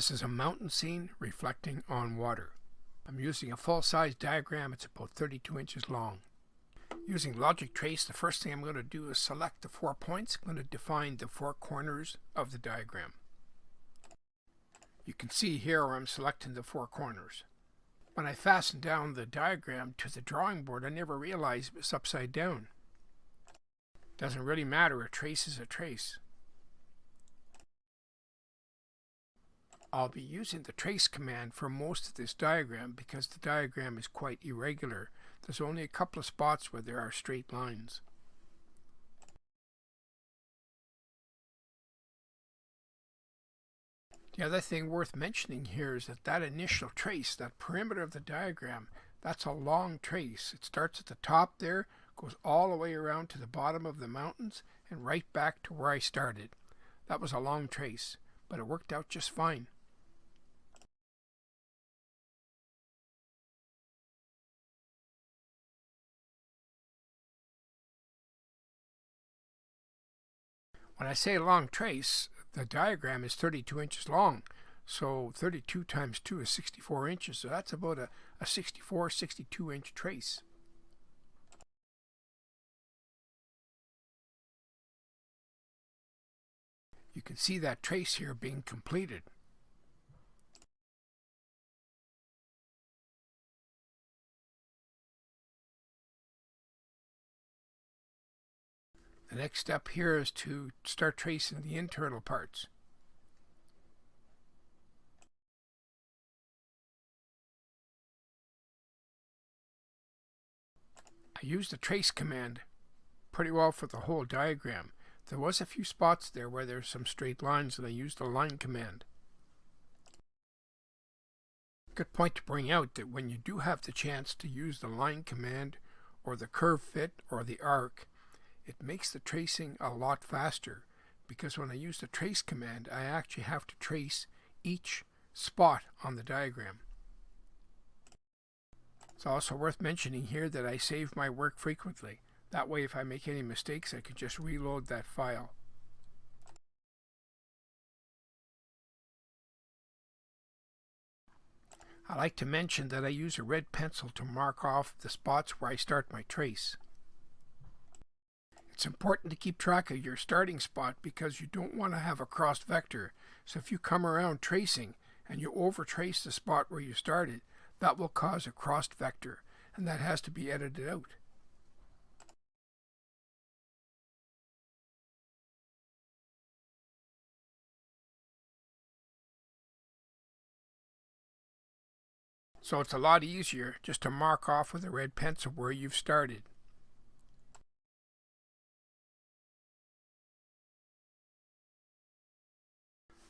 This is a mountain scene reflecting on water. I'm using a full-size diagram. It's about 32 inches long. Using Logic Trace, the first thing I'm going to do is select the 4 points. I'm going to define the 4 corners of the diagram. You can see here where I'm selecting the 4 corners. When I fastened down the diagram to the drawing board, I never realized it was upside down. Doesn't really matter, a trace is a trace. I'll be using the trace command for most of this diagram because the diagram is quite irregular. There's only a couple of spots where there are straight lines. The other thing worth mentioning here is that initial trace, that perimeter of the diagram, that's a long trace. It starts at the top there, goes all the way around to the bottom of the mountains, and right back to where I started. That was a long trace, but it worked out just fine. When I say long trace, the diagram is 32 inches long, so 32 times 2 is 64 inches, so that's about a 64, 62 inch trace. You can see that trace here being completed. The next step here is to start tracing the internal parts. I used the trace command pretty well for the whole diagram. There was a few spots there where there's some straight lines, and I used the line command. Good point to bring out that when you do have the chance to use the line command or the curve fit or the arc, it makes the tracing a lot faster, because when I use the trace command, I actually have to trace each spot on the diagram. It's also worth mentioning here that I save my work frequently. That way, if I make any mistakes, I can just reload that file. I like to mention that I use a red pencil to mark off the spots where I start my trace. It's important to keep track of your starting spot because you don't want to have a crossed vector. So if you come around tracing and you overtrace the spot where you started, that will cause a crossed vector, and that has to be edited out. So it's a lot easier just to mark off with a red pencil where you've started.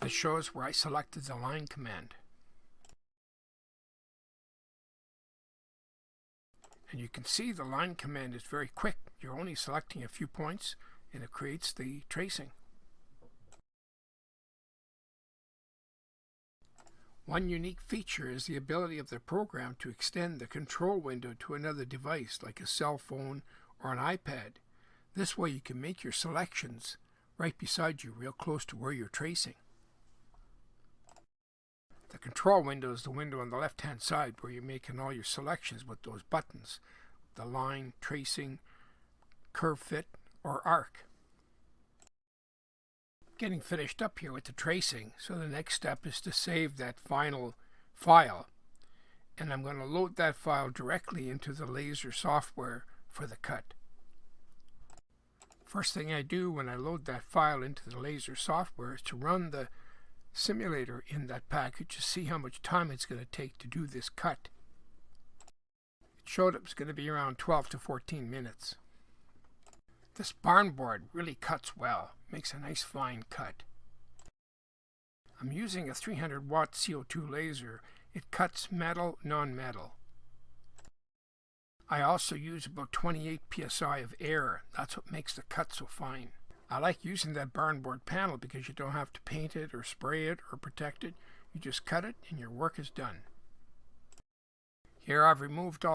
This shows where I selected the line command. And you can see the line command is very quick. You're only selecting a few points and it creates the tracing. One unique feature is the ability of the program to extend the control window to another device like a cell phone or an iPad. This way you can make your selections right beside you, real close to where you're tracing. The control window is the window on the left-hand side where you're making all your selections with those buttons, the line, tracing, curve fit, or arc. Getting finished up here with the tracing, so the next step is to save that final file. And I'm going to load that file directly into the laser software for the cut. First thing I do when I load that file into the laser software is to run the simulator in that package to see how much time it's going to take to do this cut. It showed it was going to be around 12 to 14 minutes. This barn board really cuts well, makes a nice fine cut. I'm using a 300 watt CO2 laser. It cuts metal, non-metal. I also use about 28 psi of air. That's what makes the cut so fine. I like using that barn board panel because you don't have to paint it or spray it or protect it. You just cut it and your work is done. Here I've removed all